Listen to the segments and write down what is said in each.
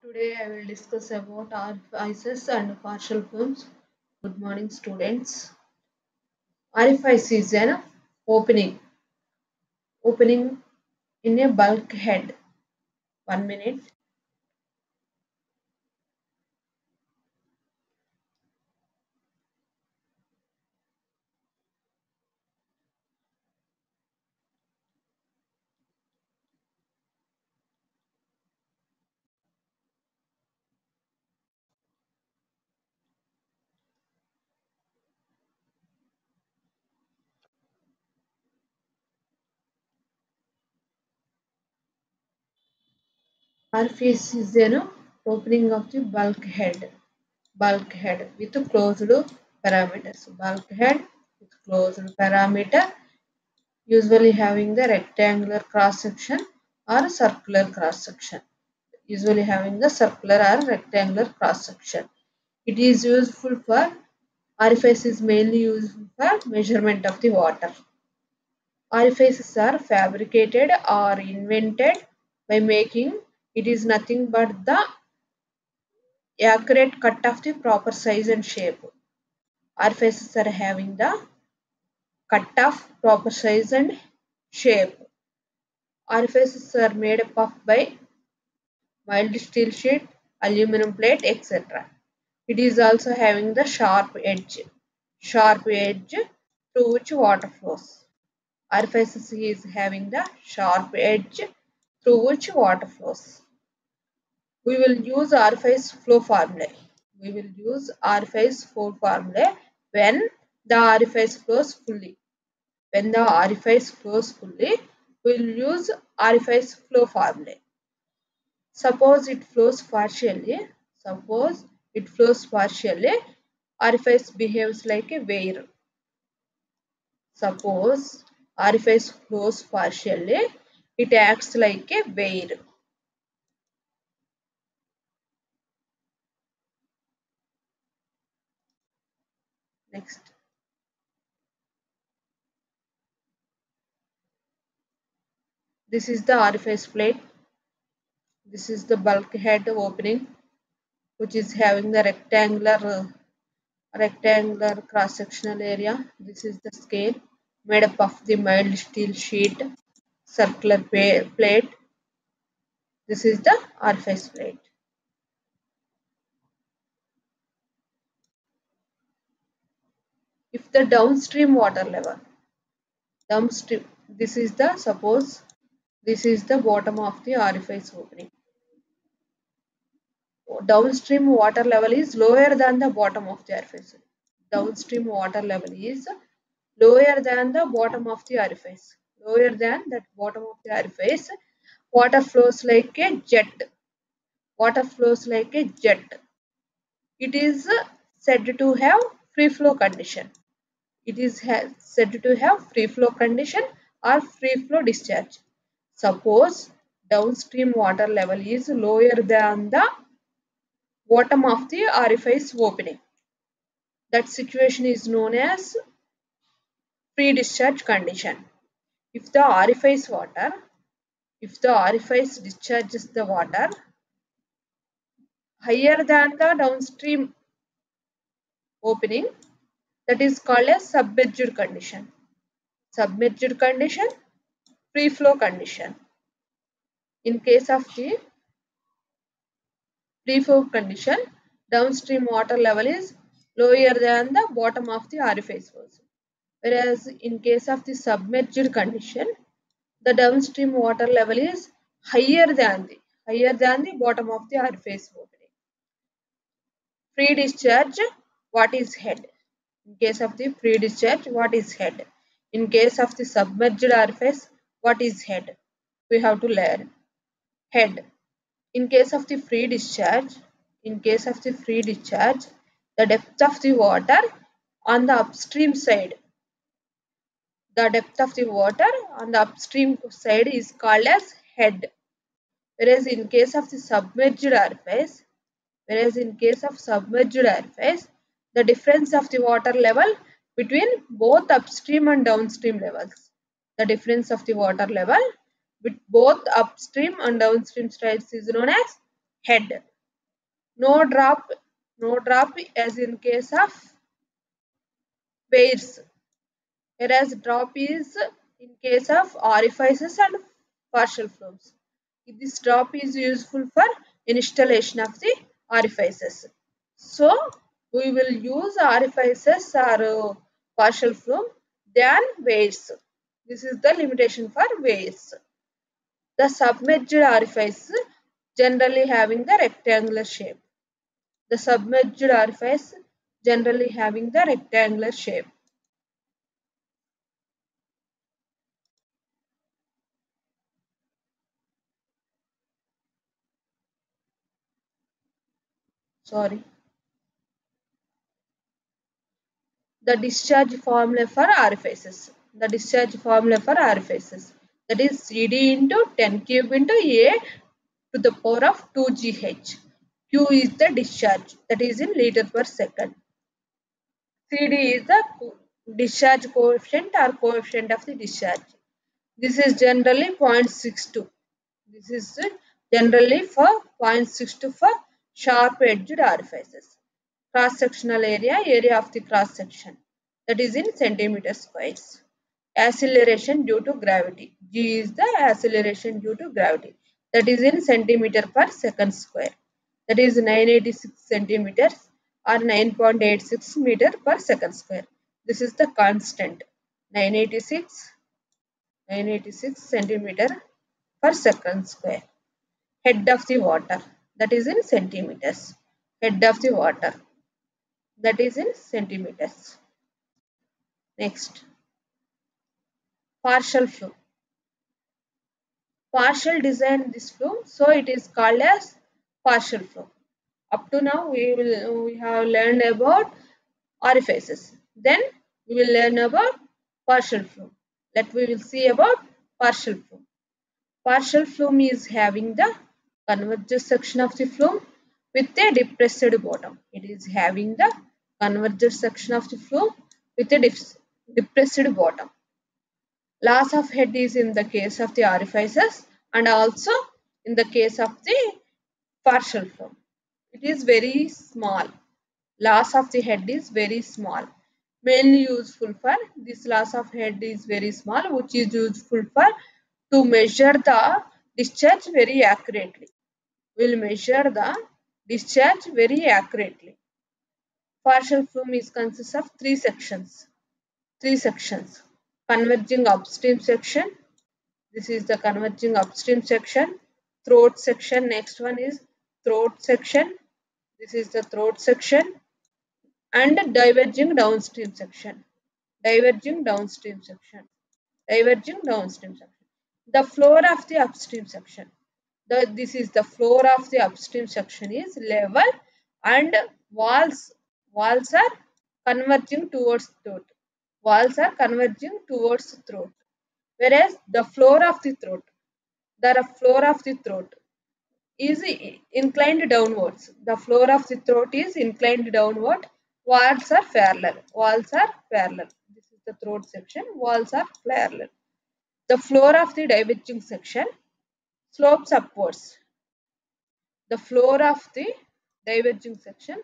Today I will discuss about RFIs and partial films. Good morning, students. RFIs is an opening in a bulkhead. 1 minute. RFIs is an opening of the bulkhead with closed parameters. Bulkhead with closed parameter, usually having the rectangular cross section or circular cross section. Usually having the circular or rectangular cross section. It is useful for orifice is mainly used for measurement of the water. Orifices are fabricated or invented by making it is nothing but the accurate cut of the proper size and shape. Orifices are having the cut of proper size and shape. Orifices are made up of by mild steel sheet, aluminum plate, etc. It is also having the sharp edge through which water flows. Orifice is having the sharp edge through which water flows. We will use orifice flow formula. We will use orifice flow formula when the orifice flows fully. When the orifice flows fully, we will use orifice flow formula. Suppose it flows partially. Orifice behaves like a weir. Suppose orifice flows partially, it acts like a weir. Next. This is the orifice plate. This is the bulkhead opening, which is having the rectangular cross-sectional area. This is the scale made up of the mild steel sheet, circular plate. This is the orifice plate. If the downstream water level, this is the bottom of the orifice opening. Downstream water level is lower than the bottom of the orifice. Downstream water level is lower than the bottom of the orifice. Lower than that bottom of the orifice, water flows like a jet. Water flows like a jet. It is said to have free flow condition. It is said to have free flow condition or free flow discharge. Suppose downstream water level is lower than the bottom of the orifice opening. That situation is known as free discharge condition. If the orifice discharges the water higher than the downstream opening, that is called as submerged condition. Submerged condition, free flow condition. In case of the free flow condition, downstream water level is lower than the bottom of the orifice also. Whereas in case of the submerged condition, the downstream water level is higher than the bottom of the orifice opening. Free discharge, what is head? In case of the free discharge, what is head? In case of the submerged orifice, what is head? We have to learn. Head. In case of the free discharge, the depth of the water on the upstream side. The depth of the water on the upstream side is called as head. Whereas in case of submerged orifice, the difference of the water level between both upstream and downstream levels. The difference of the water level with both upstream and downstream sides is known as head. No drop, no drop as in case of pairs, whereas drop is in case of orifices and partial flumes. This drop is useful for installation of the orifices. So we will use orifices or partial flume than weirs. This is the limitation for weirs. The submerged orifice generally having the rectangular shape. The submerged orifice generally having the rectangular shape. Sorry. The discharge formula for orifices. The discharge formula for orifices. That is CD into 10 cube into A to the power of 2GH. Q is the discharge, that is in liter per second. CD is the discharge coefficient or coefficient of the discharge. This is generally 0.62. This is generally for 0.62 for sharp edged orifices. Cross sectional area, area of the cross section, that is in centimeter squares. Acceleration due to gravity. G is the acceleration due to gravity, that is in centimeter per second square, that is 986 centimeters or 9.86 meter per second square. This is the constant 986 centimeter per second square. Head of the water, that is in centimeters. Head of the water, that is in centimeters. Next, partial flow. Partial design this flow, so it is called as partial flow. Up to now we have learned about orifices. Then we will learn about partial flow. We will see about partial flow. Partial flume is having the convergent section of the flume with a depressed bottom. It is having the convergent section of the flume with a depressed bottom. Loss of head is in the case of the orifices and also in the case of the partial flume. It is very small. Loss of the head is very small. Mainly useful for this loss of head is very small, which is useful for to measure the discharge very accurately. We will measure the discharge very accurately. Partial flume is consists of three sections. Converging upstream section. This is the converging upstream section. Throat section. Next one is throat section. This is the throat section. And diverging downstream section. Diverging downstream section. The floor of the upstream section. This is the floor of the upstream section is level and walls are converging towards throat. Walls are converging towards throat. Whereas the floor of the throat is inclined downwards. The floor of the throat is inclined downward. Walls are parallel. This is the throat section. Walls are parallel. The floor of the diverging section slopes upwards. The floor of the diverging section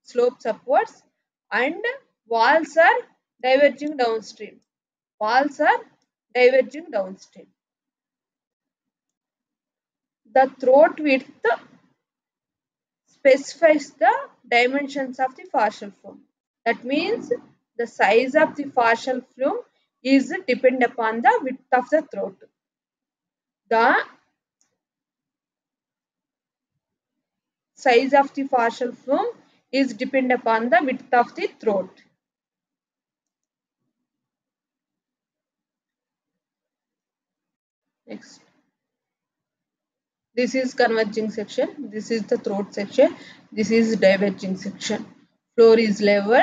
slopes upwards, and walls are diverging downstream. The throat width specifies the dimensions of the partial flume. That means the size of the partial flume is depend upon the width of the throat. The size of the partial flume is depend upon the width of the throat. Next. This is converging section. This is the throat section. This is diverging section. Floor is level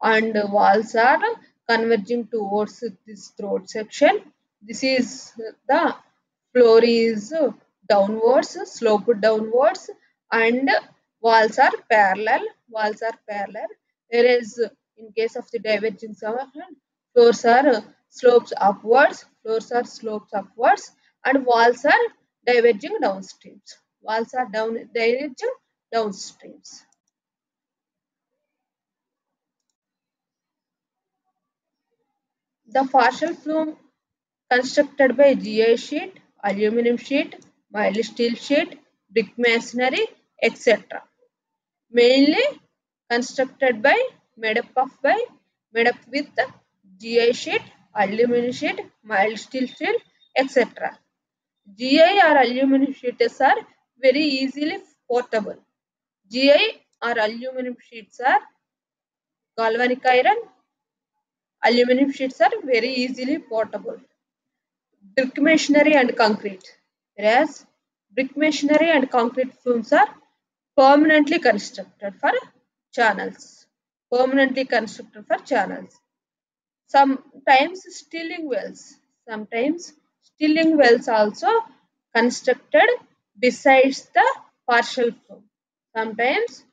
and walls are converging towards this throat section. This is the floor is downwards, sloped downwards, and walls are parallel. Whereas in case of the diverging section, floors are slopes upwards, and walls are diverging downstreams. Walls are diverging downstreams. The partial flume constructed by GI sheet, aluminum sheet, mild steel sheet, brick masonry, etc. Mainly constructed by made up with GI sheet, aluminum sheet, mild steel sheet, etc. GI or aluminum sheets are very easily portable. GI or aluminum sheets are galvanic iron. Aluminum sheets are very easily portable. Brick masonry and concrete. Whereas brick masonry and concrete flumes are permanently constructed for channels. Permanently constructed for channels. Sometimes stilling wells. Sometimes stilling wells also constructed besides the partial flume. Sometimes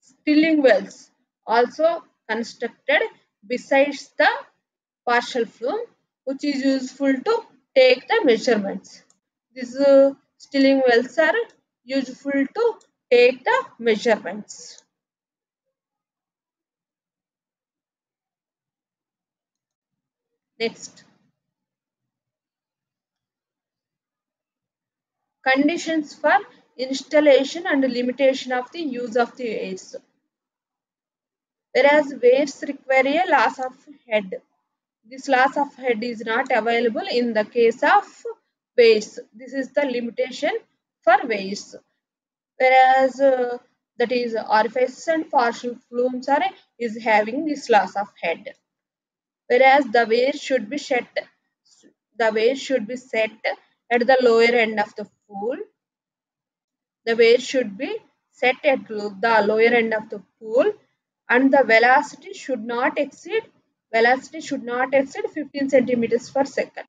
stilling wells also constructed besides the partial flume, which is useful to take the measurements. These stilling wells are useful to take the measurements. Next, conditions for installation and limitation of the use of the weights. Whereas weights require a loss of head. This loss of head is not available in the case of weights. This is the limitation for weights. Whereas that is orifices and partial flumes are is having this loss of head. Whereas the weight should be set at the lower end of the pool. The weight should be set at the lower end of the pool, and the velocity should not exceed 15 centimeters per second.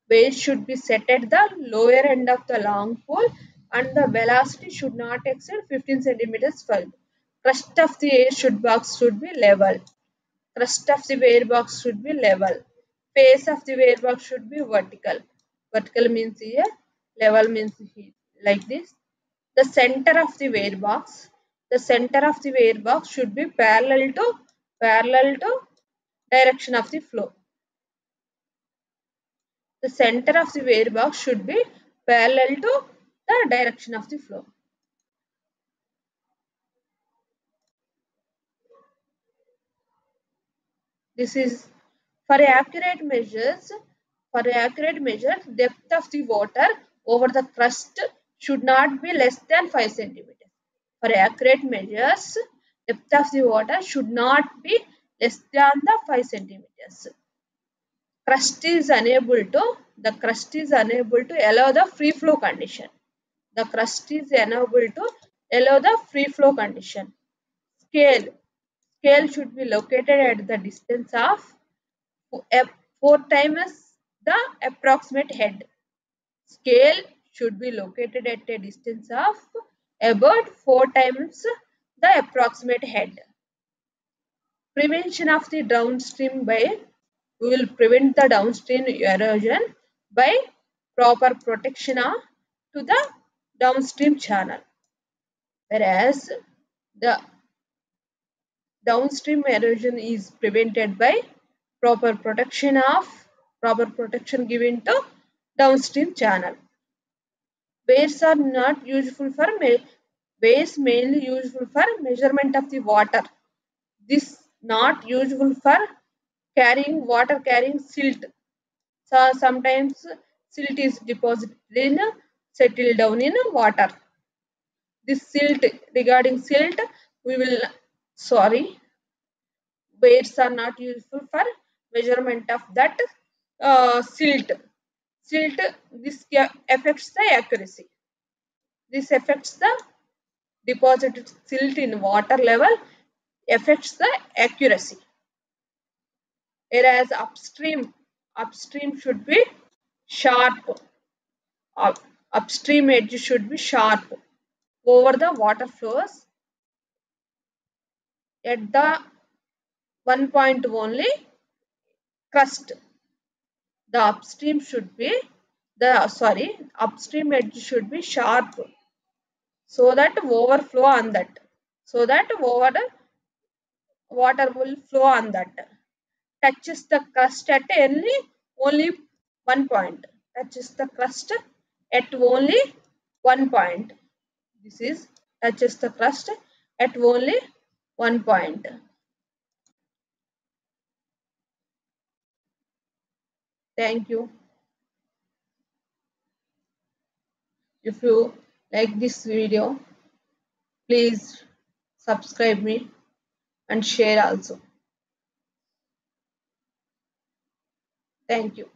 Weight should be set at the lower end of the long pole, and the velocity should not exceed 15 centimeters per second. Crest of the air box should be level. Crest of the air box should be level. Face of the air box should be vertical. Vertical means here, level means here, like this. The center of the wear box should be parallel to direction of the flow. The center of the wear box should be parallel to the direction of the flow. This is for accurate measures. Depth of the water over the crust should not be less than 5 centimeters. For accurate measures, depth of the water should not be less than the 5 centimeters. The crust is unable to allow the free flow condition. The crust is unable to allow the free flow condition. Scale should be located at the distance of 4 times the approximate head. Scale should be located at a distance of about 4 times the approximate head. Prevention of the downstream we will prevent the downstream erosion by proper protection to the downstream channel. Whereas the downstream erosion is prevented by proper protection given to downstream channel. Weights are not useful for weights mainly useful for measurement of the water. This not useful for water carrying silt. So sometimes silt is deposited settled down in water. This regarding silt, weights are not useful for measurement of that silt. This affects the accuracy. This affects the deposited silt in water level, affects the accuracy. Whereas upstream should be sharp. Upstream edge should be sharp over the water flows at the one point only crust. The upstream edge should be sharp so that overflow on that, so that water will flow on that. Touches the crust at only 1 point. Touches the crust at only 1 point. This is touches the crust at only 1 point. Thank you. If you like this video, please subscribe me and share also. Thank you.